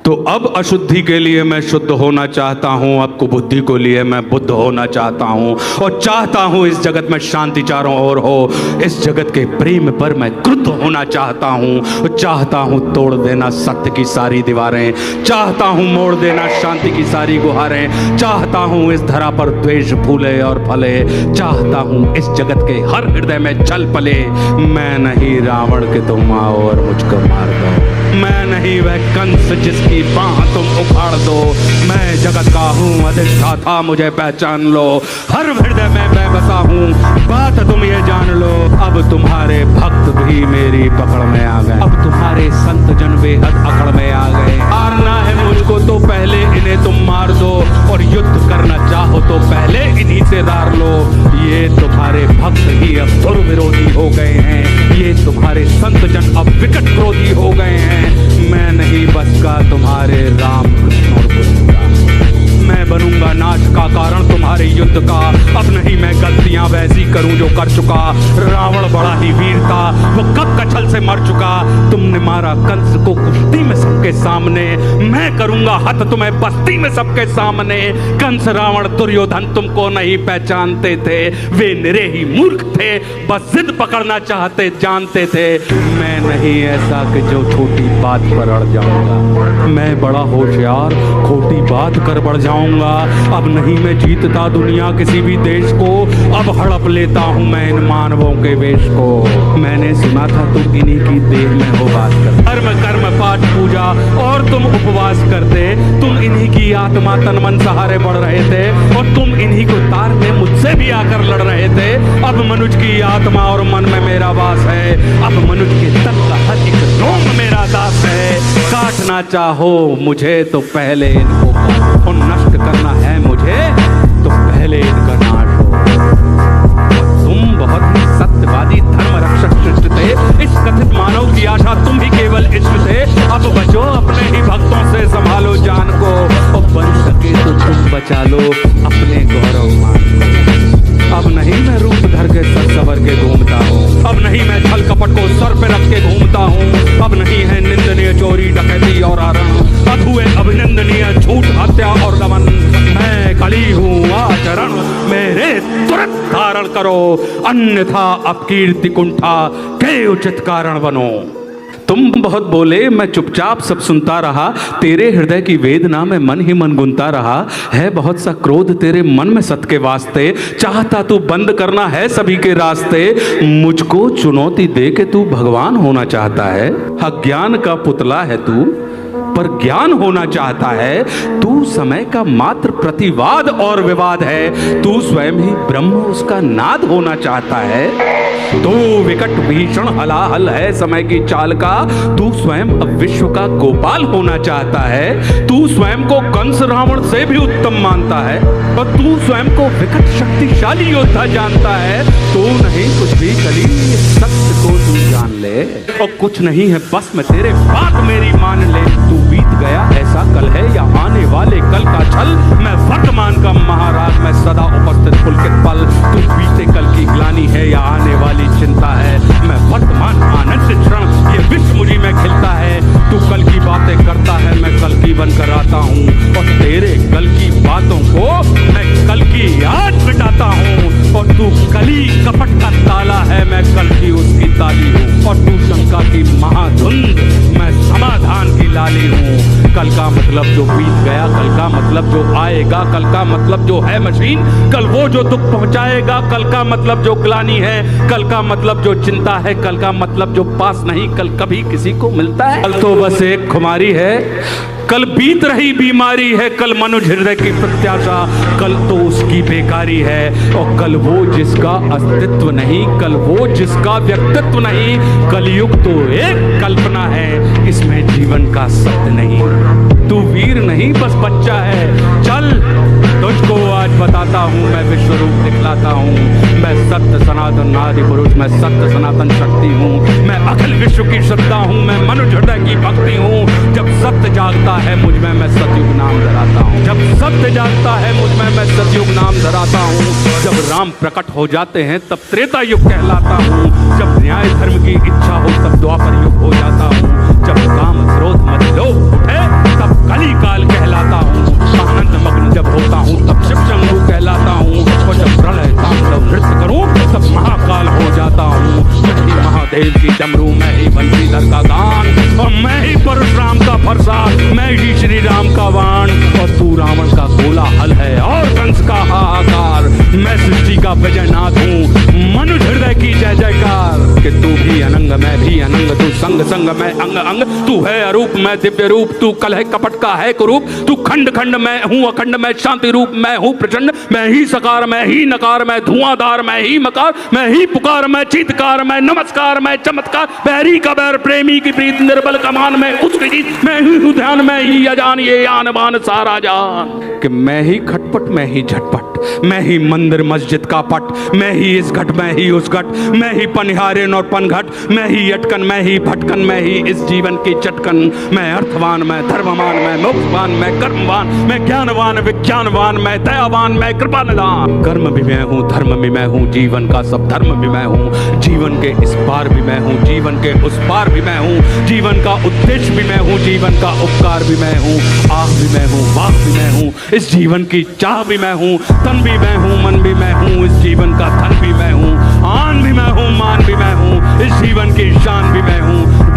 तो अब अशुद्धि के लिए मैं शुद्ध होना चाहता हूँ, अब कुबुद्धि को लिए मैं बुद्ध होना चाहता हूँ, और चाहता हूँ इस जगत में शांति चारों ओर हो। इस जगत के प्रेम पर मैं क्रुद्ध होना चाहता हूँ, चाहता हूँ तोड़ देना सत्य की सारी दीवारें, चाहता हूँ मोड़ देना शांति की सारी गुहारें, चाहता हूँ इस धरा पर द्वेष फूले और फले, चाहता हूँ इस जगत के हर हृदय में चल पले। मैं नहीं रावण के तुम आओ और मुझको मार दो, मैं नहीं वह कंस जिसकी बाह तुम उखाड़ दो, मैं जगत का हूँ अधिष्ठाता मुझे पहचान लो, हर हृदय में मैं बसा हूँ बात तुम ये जान लो। अब तुम्हारे भक्त भी मेरी पकड़ में आ गए, अब तुम्हारे संत जन बेहद अकड़ में आ गए। मारना है मुझको तो पहले इन्हें तुम मार दो, और युद्ध करना चाहो तो पहले इन्हीं से दार लो। ये तुम्हारे भक्त ही अब सुर विरोधी हो गए हैं, ये तुम्हारे संत जन अब विकट क्रोधी हो गए हैं। मैं नहीं बस का तुम्हारे राम कृष्ण और बुद्ध का, मैं बनूंगा नाश का कारण तुम्हारे युद्ध का। अब नहीं मैं गलतियां वैसी करूं जो कर चुका, रावण बड़ा ही वीर था वो कब कछल से मर चुका। तुमने मारा कंस को कुश्ती में सबके सामने, मैं करूंगा हत तुम्हें बस्ती में सबके सामने। कंस रावण दुर्योधन तुमको नहीं पहचानते थे, वे निरे ही मूर्ख थे, बस जिद पकड़ना चाहते जानते थे। मैं नहीं ऐसा कि जो छोटी बात पर अड़ जाऊंगा, मैं बड़ा होशियार खोटी बात कर बढ़ जाऊंगा। अब नहीं मैं जीतता दुनिया किसी भी देश को, अब हड़प लेता हूं मैं इन मानवों के वेश को। मैंने सुना था तुम इन्हीं की देह में हो बात कर, कर्म कर्म पाठ पूजा और तुम उपवास करते, तुम इन्हीं की आत्मा तन मन सहारे बढ़ रहे थे, और तुम इन्हीं को तारते मुझसे भी आकर लड़ रहे थे। अब मनुज की आत्मा और मन में मेरा वास है, अब मनुज के तन का हर एक रोम मेरा दास है। काटना चाहो मुझे तो पहले इनको काटो, और नष्ट करना है मुझे तो पहले इनका नाश हो। तुम बहुत ही सत्यवादी धर्म रक्षक शिष्ट थे, इस कथित मानव की आशा तुम ही केवल इष्ट थे। अब बचो अपने ही भक्तों से, संभालो जान को, और बन सके तो तुम बचा लो अपने गौरव मान को। अब नहीं मैं रूप धर के सर सवर के घूमता हूँ, अब नहीं मैं छल कपट को सर पे रख के घूमता हूँ, अब नहीं है निंदनीय चोरी डकैती और आरण, अब हुए अभिनंदनीय झूठ हत्या और दमन। मैं कली हूँ आचरण मेरे तुरंत धारण करो, अन्यथा अपकीर्ति कुंठा के उचित कारण बनो। तुम बहुत बोले मैं चुपचाप सब सुनता रहा, तेरे हृदय की वेदना में मन ही मन गुनता रहा। है बहुत सा क्रोध तेरे मन में सत के वास्ते, चाहता तू बंद करना है सभी के रास्ते। मुझको चुनौती दे के तू भगवान होना चाहता है, अज्ञान का पुतला है तू पर ज्ञान होना चाहता है। तू समय का मात्र प्रतिवाद और विवाद है, तू स्वयं ही ब्रह्म उसका नाद होना चाहता है। तू विकट भीषण हलाहल है समय की चाल का, तू स्वयं अब विश्व का गोपाल होना चाहता है। तू स्वयं को कंस रावण से भी उत्तम मानता है, और तू स्वयं को विकट शक्तिशाली योद्धा जानता है। तू नहीं कुछ भी कली सत्य को तू जान ले, और कुछ नहीं है बस में तेरे बात मेरी मान ले। तू बीत गया ऐसा कल है या आने वाले कल का छल, मैं वर्तमान का महाराज मैं सदा उपस्थित पुलकित पल। तू बीते कल की ग्लानि है या आने वाली चिंता है, मैं वर्तमान आनंद क्षण ये विश्व मुझी में खिलता है। तू कल की बातें करता है मैं कल की बनकर आता हूँ, और तेरे कल की बातों को मैं कल की याद मिटाता हूँ। और तू कली कपट का ताला है मैं कल की उसकी ताली हूँ, और तू शंका की महाधुंध मैं समाधान की लाली हूँ। कल का मतलब जो बीत गया, कल का मतलब जो आएगा, कल का मतलब जो है मशीन, कल वो जो दुख पहुंचाएगा, कल का मतलब जो ग्लानि है, कल का मतलब जो चिंता है, कल का मतलब जो पास नहीं कल कभी किसी को मिलता है। कल तो बस एक खुमारी है, कल बीत रही बीमारी है, कल मनुष्य हृदय की प्रत्याशा, कल तो उसकी बेकारी है। और कल वो जिसका अस्तित्व नहीं, कल वो जिसका व्यक्तित्व नहीं, कलयुग तो एक कल्पना है, इसमें जीवन का सत्य नहीं। तू वीर नहीं बस बच्चा है, चल तुझको आज बताता हूँ मैं विश्व रूप दिखलाता हूँ। मैं सत्य सनातन आदि पुरुष, मैं सत्य सनातन शक्ति हूँ, मैं अखिल विश्व की श्रद्धा हूँ, मैं मनुष्य हृदय की भक्ति हूँ। जब सत्य जागता है मुझ में मैं सतयुग नाम धराता हूँ, जब सत्य जागता है मुझ में मैं सतयुग नाम धराता हूँ। जब राम प्रकट हो जाते हैं तब त्रेता युग कहलाता हूँ, जब न्याय धर्म की इच्छा हो तब द्वापर युग हो जाता हूँ, जब काम क्रोध मत लोभ उठे तब अंग। तू है अरूप मैं दिव्य रूप, तू कलह कपट का है कुरूप। तू खंड खंड मैं हूँ अखंड मैं शांति रूप, मैं हूँ प्रचंड, मैं ही सकार मैं ही नकार, मैं धुआंधार मैं ही मकार, मैं ही पुकार मैं चीतकार, मैं नमस्कार मैं चमत्कार। बैरी का बैर प्रेमी की प्रीत, निर्बल कमान मैं उसकी जीत, मैं ही हूँ ध्यान मैं ही अजान, ये आन बान सारा जान। कि मैं ही खटपट मैं ही झटपट, मैं ही मंदिर मस्जिद का पट, मैं ही इस घट मैं ही उस घट, मैं ही पनिहारिन और पनघट, मैं ही अटकन मैं ही भटकन, मैं ही इस जीवन की चटकन। मैं अर्थवान मैं धर्मवान मैं मोक्षवान मैं कर्मवान, मैं ज्ञानवान विज्ञानवान, मैं दयावान मैं कृपानिधान। कर्म भी मैं हूँ धर्म भी मैं हूँ, जीवन का सब धर्म भी मैं हूँ, जीवन के इस पार भी मैं हूँ, जीवन के उस पार भी मैं हूँ, जीवन का उद्देश्य भी मैं हूँ, जीवन का उपकार भी मैं हूँ, आह भी मैं हूँ वाह भी मैं हूँ, इस जीवन की चाह भी मैं हूँ, तन भी मैं हूँ मन भी मैं हूँ, इस जीवन का धन भी मैं हूँ, आन भी मैं हूँ मान भी मैं हूँ, इस जीवन की शान भी मैं हूँ।